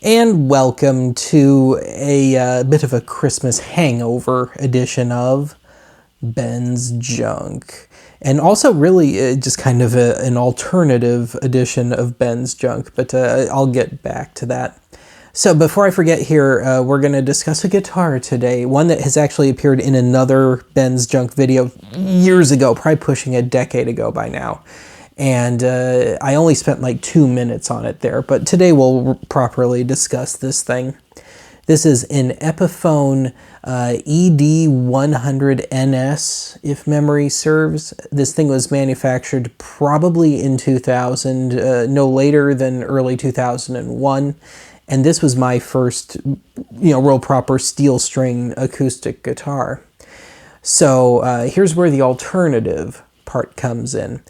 And welcome to a bit of a Christmas hangover edition of Ben's Junk. And also really just kind of an alternative edition of Ben's Junk, but I'll get back to that. So before I forget here, we're going to discuss a guitar today, one that has actually appeared in another Ben's Junk video years ago, probably pushing a decade ago by now. And I only spent like 2 minutes on it there, but today we'll properly discuss this thing. This is an Epiphone ED-100NS, if memory serves. This thing was manufactured probably in 2000, no later than early 2001. And this was my first, real proper steel string acoustic guitar. So here's where the alternative part comes in.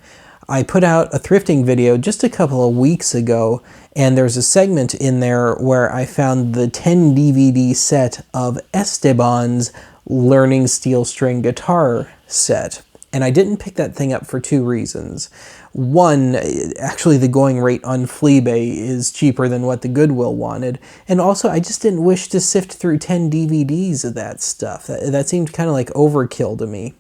I put out a thrifting video just a couple of weeks ago, and there's a segment in there where I found the 10 DVD set of Esteban's Learning Steel String Guitar set. And I didn't pick that thing up for two reasons. One, actually the going rate on Fleabay is cheaper than what the Goodwill wanted. And also, I just didn't wish to sift through 10 DVDs of that stuff. That seemed kind of like overkill to me.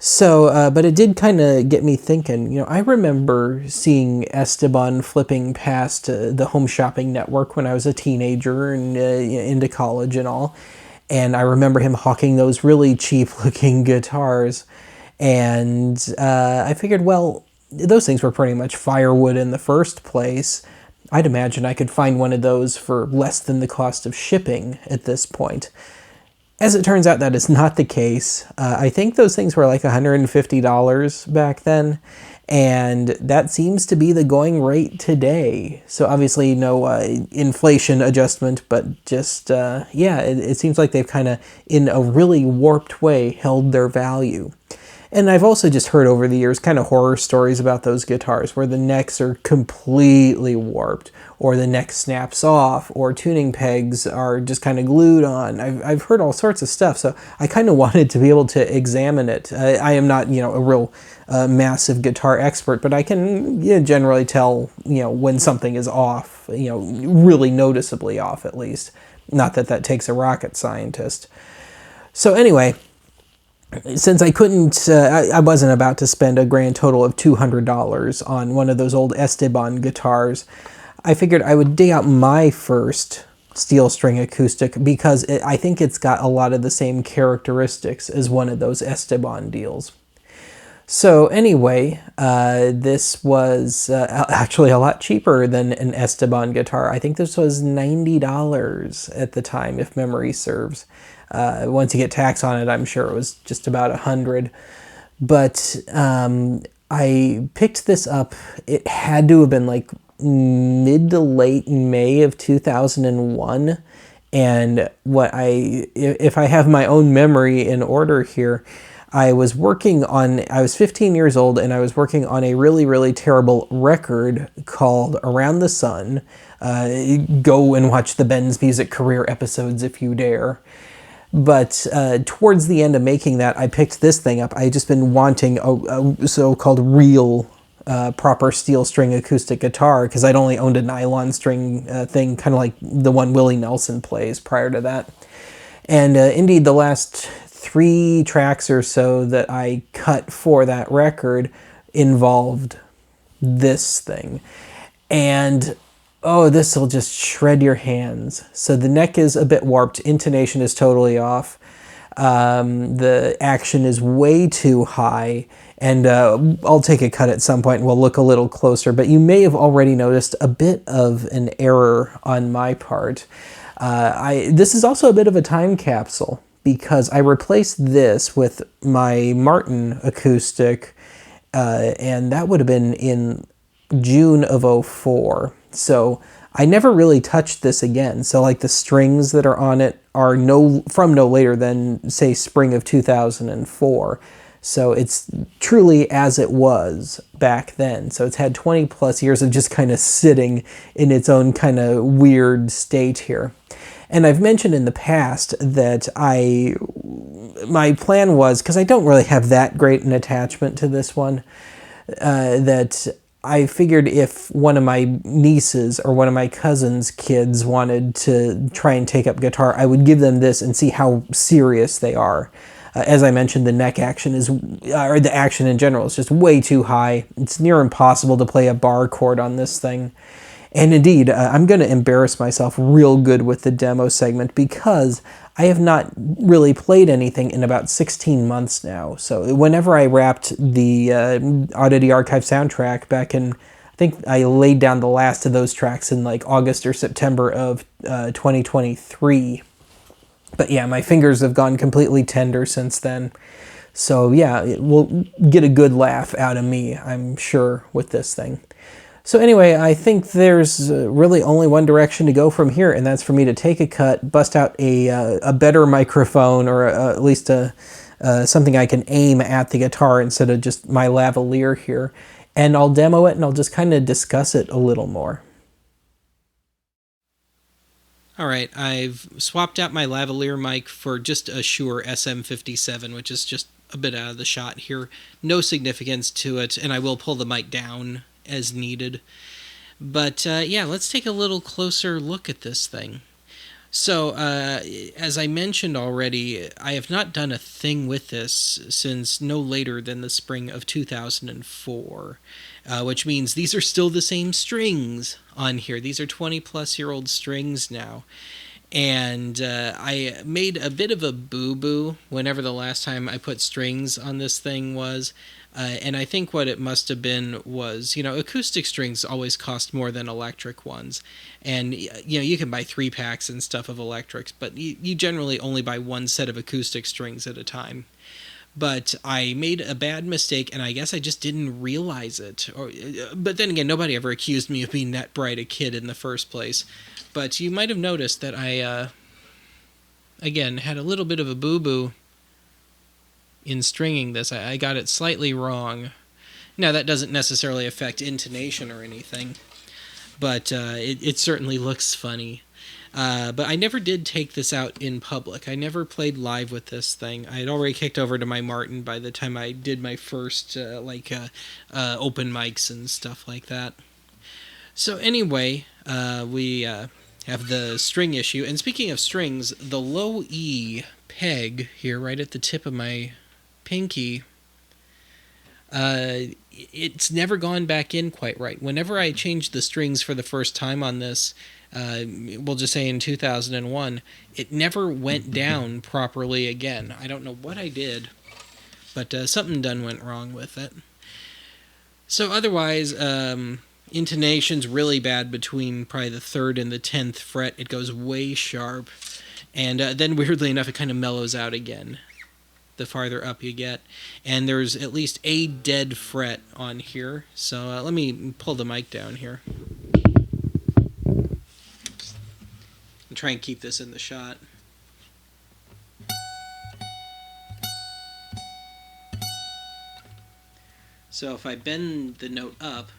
So, but it did kind of get me thinking. I remember seeing Esteban flipping past the Home Shopping Network when I was a teenager and into college and all. And I remember him hawking those really cheap-looking guitars. And I figured, well, those things were pretty much firewood in the first place. I'd imagine I could find one of those for less than the cost of shipping at this point. As it turns out, that is not the case. I think those things were like $150 back then, and that seems to be the going rate today. So obviously no inflation adjustment, but just, it seems like they've kind of, in a really warped way, held their value. And I've also just heard over the years kind of horror stories about those guitars where the necks are completely warped, or the neck snaps off, or tuning pegs are just kind of glued on. I've heard all sorts of stuff, so I kind of wanted to be able to examine it. I am not, a real massive guitar expert, but I can generally tell, when something is off, really noticeably off at least. Not that that takes a rocket scientist. So anyway, since I couldn't, I wasn't about to spend a grand total of $200 on one of those old Esteban guitars, I figured I would dig out my first steel string acoustic because I think it's got a lot of the same characteristics as one of those Esteban deals. So anyway, this was actually a lot cheaper than an Esteban guitar. I think this was $90 at the time, if memory serves. Once you get tax on it, I'm sure it was just about $100. But I picked this up. It had to have been like mid to late May of 2001. And if I have my own memory in order here, I was 15 years old, and I was working on a really, really terrible record called Around the Sun. Go and watch the Ben's Music Career episodes if you dare. But towards the end of making that, I picked this thing up. I had just been wanting a so-called real proper steel string acoustic guitar because I'd only owned a nylon string thing, kind of like the one Willie Nelson plays prior to that. And indeed, the last 3 tracks or so that I cut for that record involved this thing. And oh, this will just shred your hands. So the neck is a bit warped. Intonation is totally off. The action is way too high. And I'll take a cut at some point and we'll look a little closer. But you may have already noticed a bit of an error on my part. This is also a bit of a time capsule because I replaced this with my Martin acoustic. And that would have been in June of '04. So I never really touched this again. So like the strings that are on it are from no later than, say, spring of 2004. So it's truly as it was back then. So it's had 20 plus years of just kind of sitting in its own kind of weird state here. And I've mentioned in the past that my plan was, because I don't really have that great an attachment to this one, that I figured if one of my nieces or one of my cousin's kids wanted to try and take up guitar, I would give them this and see how serious they are. As I mentioned, the neck action is, or the action in general, is just way too high. It's near impossible to play a bar chord on this thing. And indeed, I'm going to embarrass myself real good with the demo segment because I have not really played anything in about 16 months now. So whenever I wrapped the Oddity Archive soundtrack back in, I think I laid down the last of those tracks in like August or September of 2023. But yeah, my fingers have gone completely tender since then. So yeah, it will get a good laugh out of me, I'm sure, with this thing. So anyway, I think there's really only one direction to go from here, and that's for me to take a cut, bust out a better microphone, or at least something I can aim at the guitar instead of just my lavalier here, and I'll demo it and I'll just kind of discuss it a little more. Alright, I've swapped out my lavalier mic for just a Shure SM57, which is just a bit out of the shot here. No significance to it, and I will pull the mic down as needed. But yeah, let's take a little closer look at this thing. So, as I mentioned already, I have not done a thing with this since no later than the spring of 2004, which means these are still the same strings on here. These are 20-plus-year-old strings now. And I made a bit of a boo-boo whenever the last time I put strings on this thing was. And I think what it must have been was, acoustic strings always cost more than electric ones. And, you can buy 3-packs and stuff of electrics, but you generally only buy one set of acoustic strings at a time. But I made a bad mistake, and I guess I just didn't realize it. But then again, nobody ever accused me of being that bright a kid in the first place. But you might have noticed that I, again, had a little bit of a boo-boo in stringing this. I got it slightly wrong. Now, that doesn't necessarily affect intonation or anything, but it certainly looks funny. But I never did take this out in public. I never played live with this thing. I had already kicked over to my Martin by the time I did my first open mics and stuff like that. So anyway, we have the string issue. And speaking of strings, the low E peg here right at the tip of my pinky, it's never gone back in quite right. Whenever I changed the strings for the first time on this, we'll just say in 2001, it never went down properly again. I don't know what I did, but something done went wrong with it. So otherwise, intonation's really bad between probably the 3rd and the 10th fret. It goes way sharp, and then weirdly enough, it kind of mellows out again the farther up you get. And there's at least a dead fret on here. So let me pull the mic down here and try and keep this in the shot. So if I bend the note up,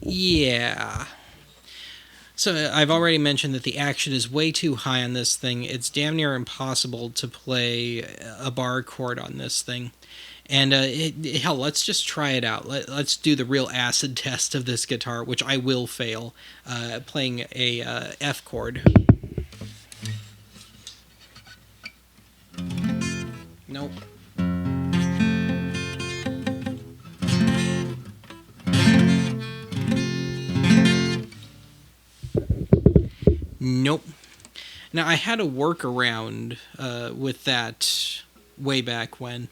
yeah. So I've already mentioned that the action is way too high on this thing. It's damn near impossible to play a bar chord on this thing. And hell, let's just try it out. Let's do the real acid test of this guitar, which I will fail, playing a F chord. Nope. Nope. Now, I had a workaround with that way back when,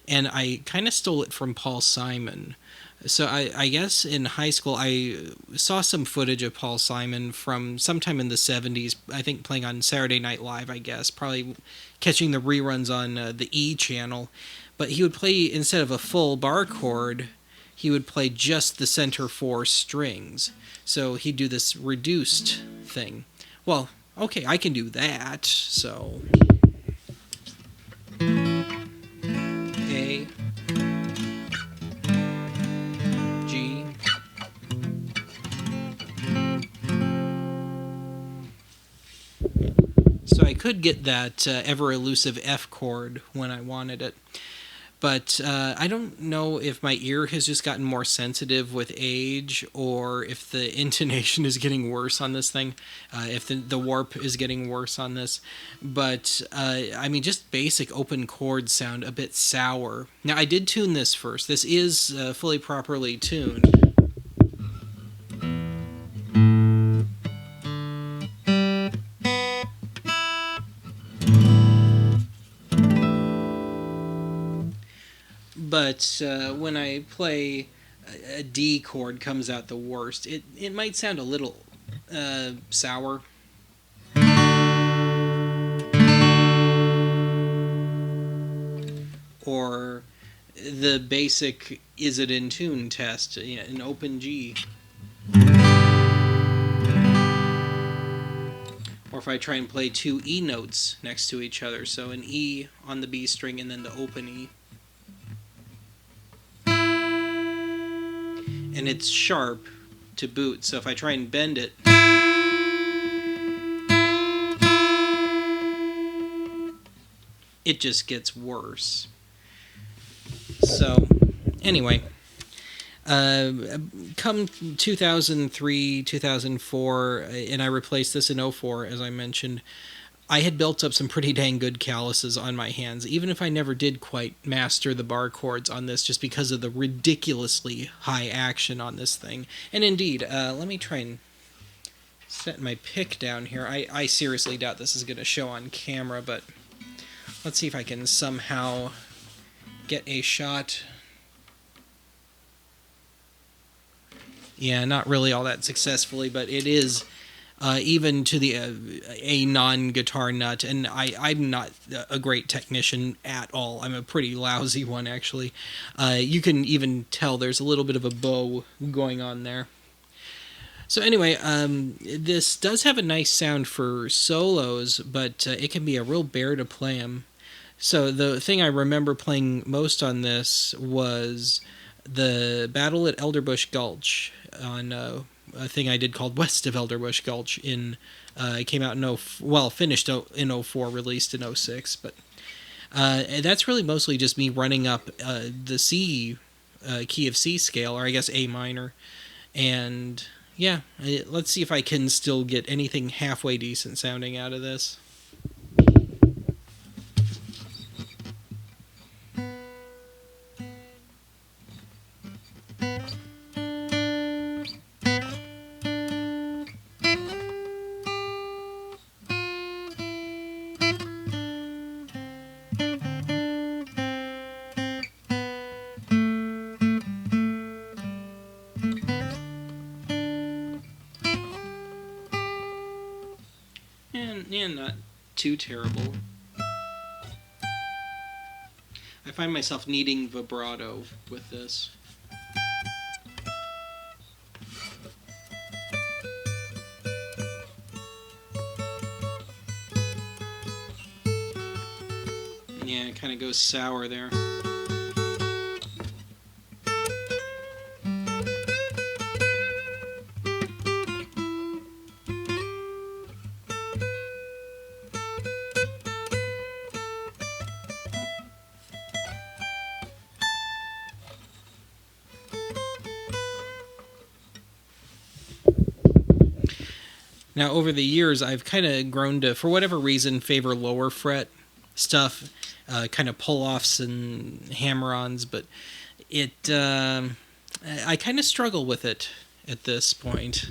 and I kind of stole it from Paul Simon. So I guess in high school, I saw some footage of Paul Simon from sometime in the 70s, I think playing on Saturday Night Live, I guess, probably catching the reruns on the E channel. But he would play, instead of a full bar chord, he would play just the center 4 strings. So he'd do this reduced thing. Well, okay, I can do that, so A, G, So I could get that ever elusive F chord when I wanted it. But I don't know if my ear has just gotten more sensitive with age, or if the intonation is getting worse on this thing, if the warp is getting worse on this. But I mean, just basic open chords sound a bit sour. Now, I did tune this first. This is fully properly tuned. But when I play a D chord comes out the worst. It might sound a little sour. Or the basic is it in tune test, an open G. Or if I try and play two E notes next to each other, so an E on the B string and then the open E. And it's sharp to boot, so if I try and bend it, it just gets worse. So, anyway, come 2003, 2004, and I replaced this in 04, as I mentioned, I had built up some pretty dang good calluses on my hands, even if I never did quite master the bar chords on this, just because of the ridiculously high action on this thing. And indeed, let me try and set my pick down here. I seriously doubt this is going to show on camera, but let's see if I can somehow get a shot. Yeah, not really all that successfully, but it is even to the a non-guitar nut, and I'm not a great technician at all. I'm a pretty lousy one, actually. You can even tell there's a little bit of a bow going on there. So anyway, this does have a nice sound for solos, but it can be a real bear to play them. So the thing I remember playing most on this was the Battle at Elderbush Gulch on a thing I did called West of Elderbush Gulch. It came out in finished in 04, released in 06, but that's really mostly just me running up the C key of C scale, or I guess A minor, and yeah, let's see if I can still get anything halfway decent sounding out of this. And not too terrible. I find myself needing vibrato with this. Yeah, it kind of goes sour there. Now, over the years, I've kind of grown to, for whatever reason, favor lower fret stuff, kind of pull-offs and hammer-ons, but I kind of struggle with it at this point.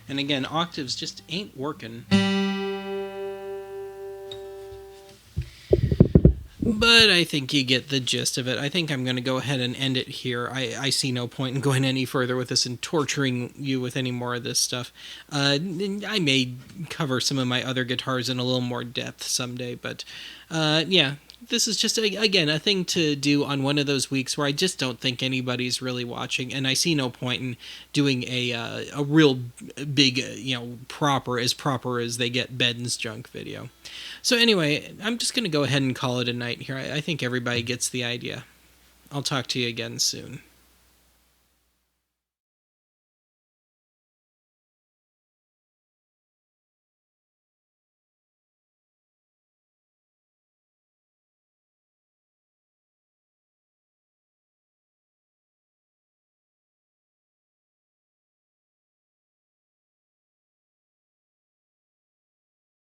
And again, octaves just ain't working. But I think you get the gist of it. I think I'm going to go ahead and end it here. I see no point in going any further with this and torturing you with any more of this stuff. I may cover some of my other guitars in a little more depth someday, but yeah, this is just, again, a thing to do on one of those weeks where I just don't think anybody's really watching, and I see no point in doing a real big, proper as they get Ben's junk video. So anyway, I'm just going to go ahead and call it a night here. I think everybody gets the idea. I'll talk to you again soon.